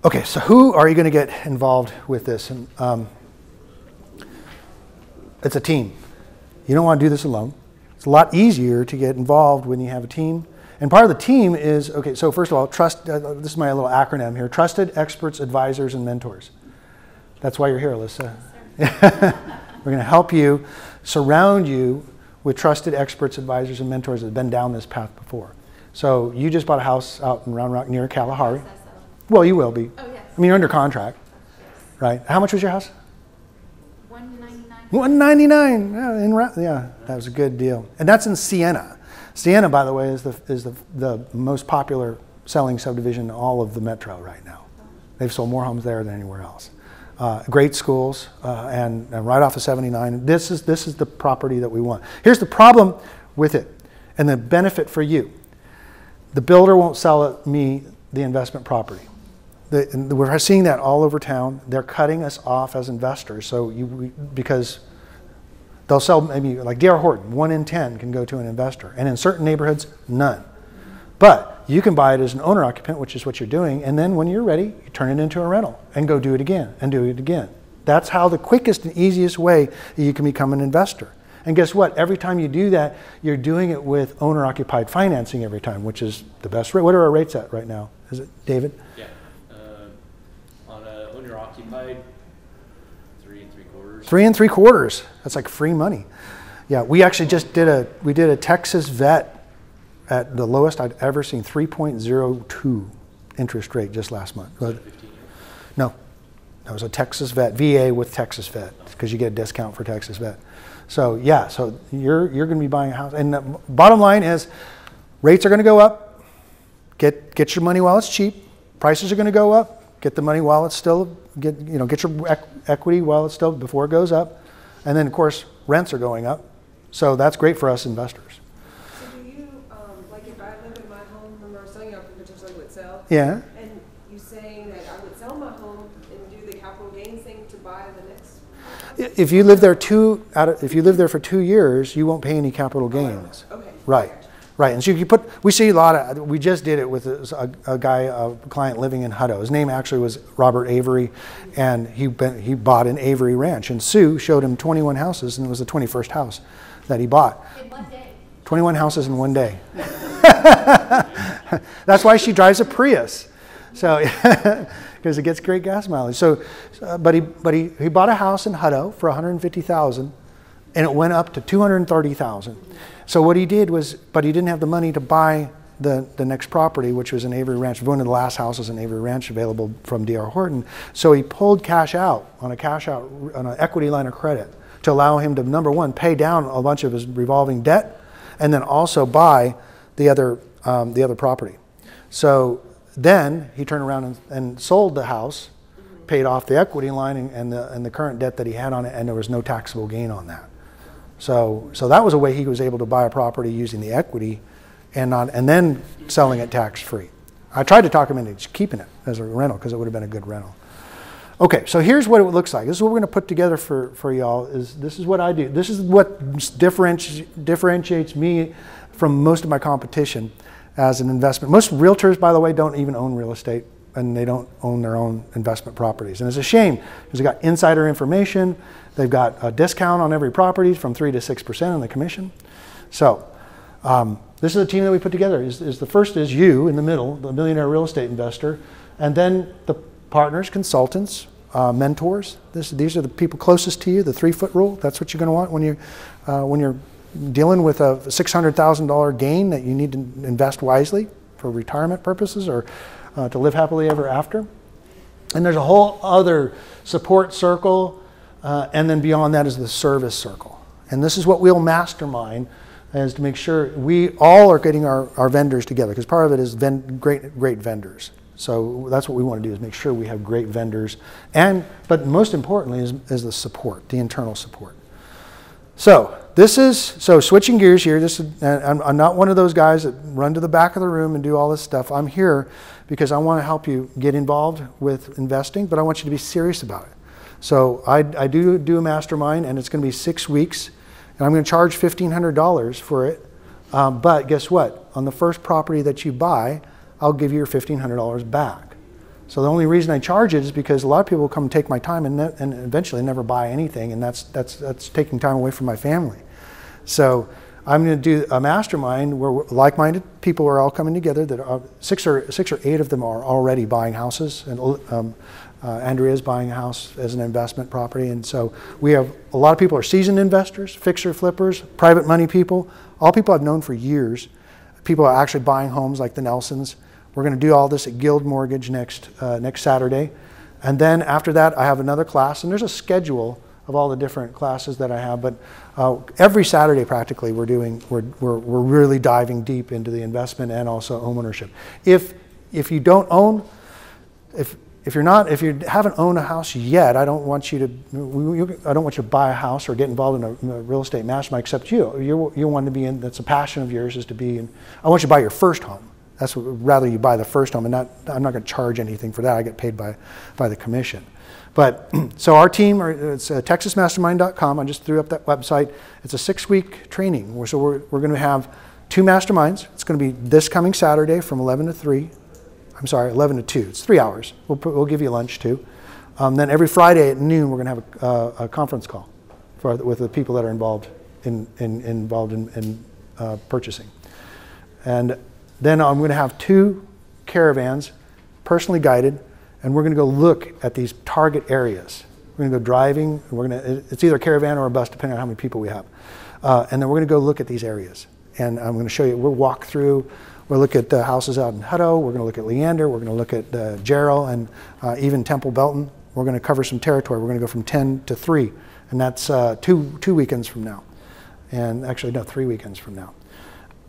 Okay, so who are you going to get involved with this? And, it's a team. You don't want to do this alone. It's a lot easier to get involved when you have a team. And part of the team is, okay, so first of all, this is my little acronym here, trusted experts, advisors, and mentors. That's why you're here, Alyssa. We're going to help you, surround you with trusted experts, advisors, and mentors that have been down this path before. So you just bought a house out in Round Rock near Kalahari. Well, you will be. Oh, yes. I mean, you're under contract, right? How much was your house? $199. $199. Yeah, that was a good deal. And that's in Siena. Siena, by the way, is the most popular selling subdivision in all of the metro right now. They've sold more homes there than anywhere else. Great schools, and right off of 79. This is the property that we want. Here's the problem with it, and the benefit for you. The builder won't sell me the investment property. We're seeing that all over town. They're cutting us off as investors, because they'll sell maybe like D.R. Horton, 1 in 10 can go to an investor, and in certain neighborhoods, none. But you can buy it as an owner-occupant, which is what you're doing, and then when you're ready, you turn it into a rental and go do it again and do it again. That's how the quickest and easiest way you can become an investor. And guess what? Every time you do that, you're doing it with owner-occupied financing every time, which is the best rate. What are our rates at right now? Is it, David? Yeah. On a owner-occupied, 3 3/4. 3 3/4. That's like free money. Yeah, we actually just did a Texas vet at the lowest I'd ever seen, 3.02 interest rate just last month. So 15 years? No, that was a Texas vet, VA with Texas vet, because you get a discount for Texas vet. So yeah, so you're going to be buying a house, and the bottom line is, rates are going to go up. Get your money while it's cheap. Prices are going to go up. Get the money while it's still get your equity while it's still before it goes up, and then of course rents are going up. So that's great for us investors. So do you like if I live in my home, remember I was telling you I potentially would sell? Yeah. And you saying that I would sell my home and do the capital gains thing to buy the next? If you live there for 2 years, you won't pay any capital gains. Okay. Right. Right, and so we see a lot of, we just did it with a client living in Hutto. His name actually was Robert Avery, and he bought an Avery ranch. And Sue showed him 21 houses, and it was the 21st house that he bought. In one day. 21 houses in one day. That's why she drives a Prius, so because it gets great gas mileage. So, but he bought a house in Hutto for $150,000, and it went up to $230,000. So what he did was, but he didn't have the money to buy the next property, which was an Avery Ranch. One of the last houses in Avery Ranch available from D.R. Horton. So he pulled cash out on an equity line of credit to allow him to, number one, pay down a bunch of his revolving debt, and then also buy the other property. So then he turned around and sold the house, paid off the equity line and the current debt that he had on it, and there was no taxable gain on that. So that was a way he was able to buy a property using the equity and then selling it tax-free. I tried to talk him into keeping it as a rental because it would have been a good rental. Okay, so here's what it looks like. This is what we're going to put together for y'all. This is what I do. This is what differentiates me from most of my competition as an investment. Most realtors, by the way, don't even own real estate, and they don't own their own investment properties. And it's a shame because they've got insider information. They've got a discount on every property from 3 to 6% on the commission. So this is a team that we put together. The first is you in the middle, the millionaire real estate investor, and then the partners, consultants, mentors. These are the people closest to you, the 3-foot rule. That's what you're going to want when you're dealing with a $600,000 gain that you need to invest wisely for retirement purposes or to live happily ever after. And there's a whole other support circle, and then beyond that is the service circle. And this is what we'll mastermind, is to make sure we all are getting our vendors together, because part of it is great vendors. So that's what we want to do, is make sure we have great vendors, but most importantly is the support, the internal support. So switching gears here. I'm not one of those guys that run to the back of the room and do all this stuff. I'm here because I want to help you get involved with investing, but I want you to be serious about it. So I do a mastermind, and it's going to be 6 weeks, and I'm going to charge $1,500 for it. But guess what? On the first property that you buy, I'll give you your $1,500 back. So the only reason I charge it is because a lot of people come take my time and eventually never buy anything, and that's taking time away from my family. So I'm going to do a mastermind where like-minded people are all coming together. That are, six or eight of them are already buying houses, and Andrea's buying a house as an investment property. And so we have a lot of people are seasoned investors, fixer flippers, private money people, all people I've known for years. People are actually buying homes like the Nelsons. We're going to do all this at Guild Mortgage next Saturday. And then after that, I have another class, and there's a schedule of all the different classes that I have. But every Saturday, practically, we're really diving deep into the investment and also homeownership. If you don't own, if you haven't owned a house yet, I don't want you to buy a house or get involved in a real estate mastermind. Except you want to be in. That's a passion of yours, is to be in. I want you to buy your first home. That's rather you buy the first home, and I'm not going to charge anything for that. I get paid by the commission. But so our team, it's texasmastermind.com. I just threw up that website. It's a 6-week training. So we're going to have 2 masterminds. It's going to be this coming Saturday from 11 to 3. I'm sorry, 11 to 2. It's 3 hours. We'll give you lunch too. Then every Friday at noon, we're going to have a conference call with the people that are involved in purchasing. And then I'm going to have 2 caravans, personally guided, and we're going to go look at these target areas. We're going to go driving. It's either a caravan or a bus, depending on how many people we have. And then we're going to go look at these areas. And I'm going to show you. We'll walk through. We'll look at the houses out in Hutto. We're going to look at Leander. We're going to look at Jarrell and even Temple Belton. We're going to cover some territory. We're going to go from 10 to 3, and that's two weekends from now. And actually, no, 3 weekends from now.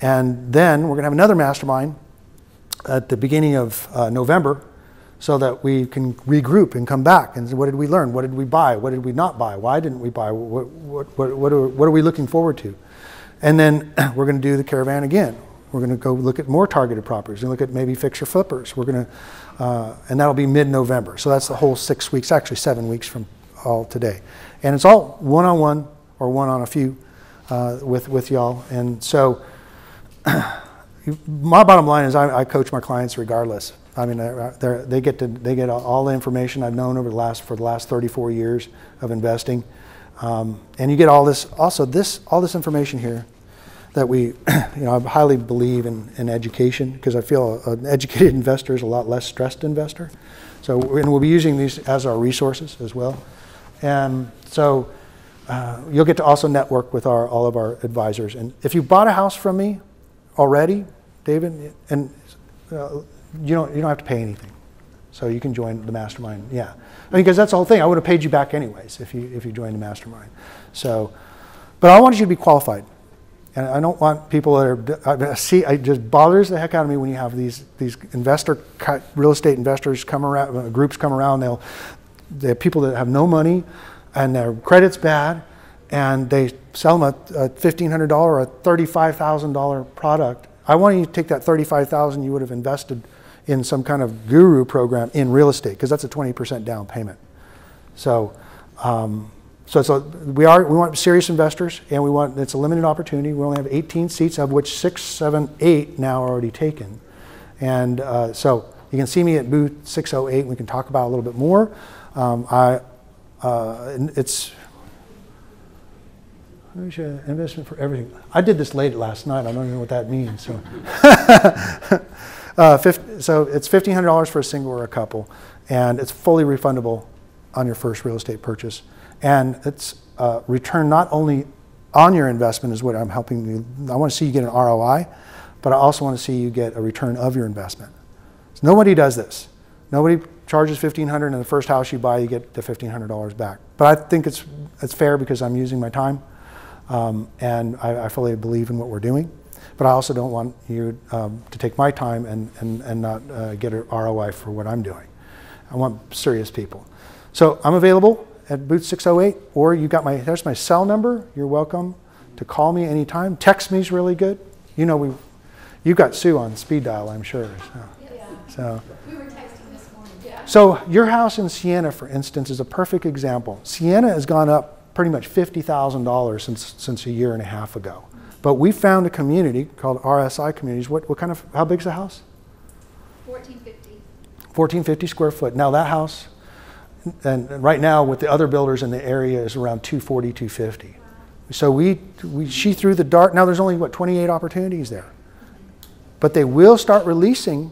And then we're going to have another mastermind at the beginning of November, so that we can regroup and come back and say, what did we learn? What did we buy? What did we not buy? Why didn't we buy? What are we looking forward to? And then we're going to do the caravan again. We're going to go look at more targeted properties and look at maybe fixer flippers. We're going to, and that'll be mid-November. So that's the whole 6 weeks, actually 7 weeks from all today. And it's all one-on-one or one-on-a-few with y'all. And so my bottom line is I coach my clients regardless. I mean, they get all the information I've known for the last 34 years of investing, and you get all this all this information here that we, I highly believe in education, because I feel an educated investor is a lot less stressed investor. So we'll be using these as our resources as well, and so you'll get to also network with all of our advisors. And if you bought a house from me already, David, and you don't have to pay anything, so you can join the mastermind. Yeah, because that's the whole thing. I would have paid you back anyways if you joined the mastermind. So, but I want you to be qualified, and I don't want people that are. It just bothers the heck out of me when you have these real estate investors come around, groups come around. They have people that have no money, and their credit's bad, and they sell them a $1,500 or a $35,000 product. I want you to take that $35,000 you would have invested in some kind of guru program in real estate, because that's a 20% down payment. So, we want serious investors, and it's a limited opportunity. We only have 18 seats, of which 6, 7, 8 now are already taken. And so you can see me at booth 608. We can talk about it a little bit more. It's investment for everything. I did this late last night. I don't even know what that means. So, so it's $1,500 for a single or a couple, and it's fully refundable on your first real estate purchase. And it's return not only on your investment is what I'm helping you. I want to see you get an ROI, but I also want to see you get a return of your investment. So nobody does this. Nobody charges $1,500, and the first house you buy, you get the $1,500 back. But I think it's fair, because I'm using my time. And I fully believe in what we're doing, but I also don't want you to take my time and not get an ROI for what I'm doing. I want serious people. So I'm available at booth 608, or there's my cell number. You're welcome to call me anytime. Text me is really good. You've got Sue on speed dial, I'm sure. So. We were texting this morning. Yeah. So your house in Siena, for instance, is a perfect example. Siena has gone up pretty much $50,000 since a year and a half ago. But we found a community called RSI Communities. How big's the house? 1450. 1450 square foot. Now that house, and right now with the other builders in the area, is around 240, 250. So she threw the dart. Now there's only, what, 28 opportunities there. But they will start releasing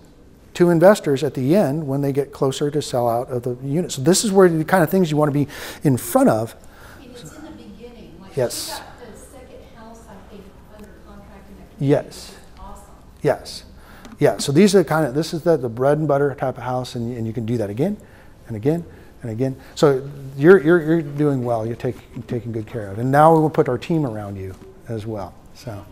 to investors at the end when they get closer to sell out of the unit. So this is where the kind of things you want to be in front of. And it's in the beginning. Like Yes. she got the second house, I think, under contract in that community, Yes. which is awesome. Yes. Yeah, so these are kind of, this is the bread and butter type of house, and you can do that again and again and again. So you're doing well. You're taking good care of. And now we will put our team around you as well. So.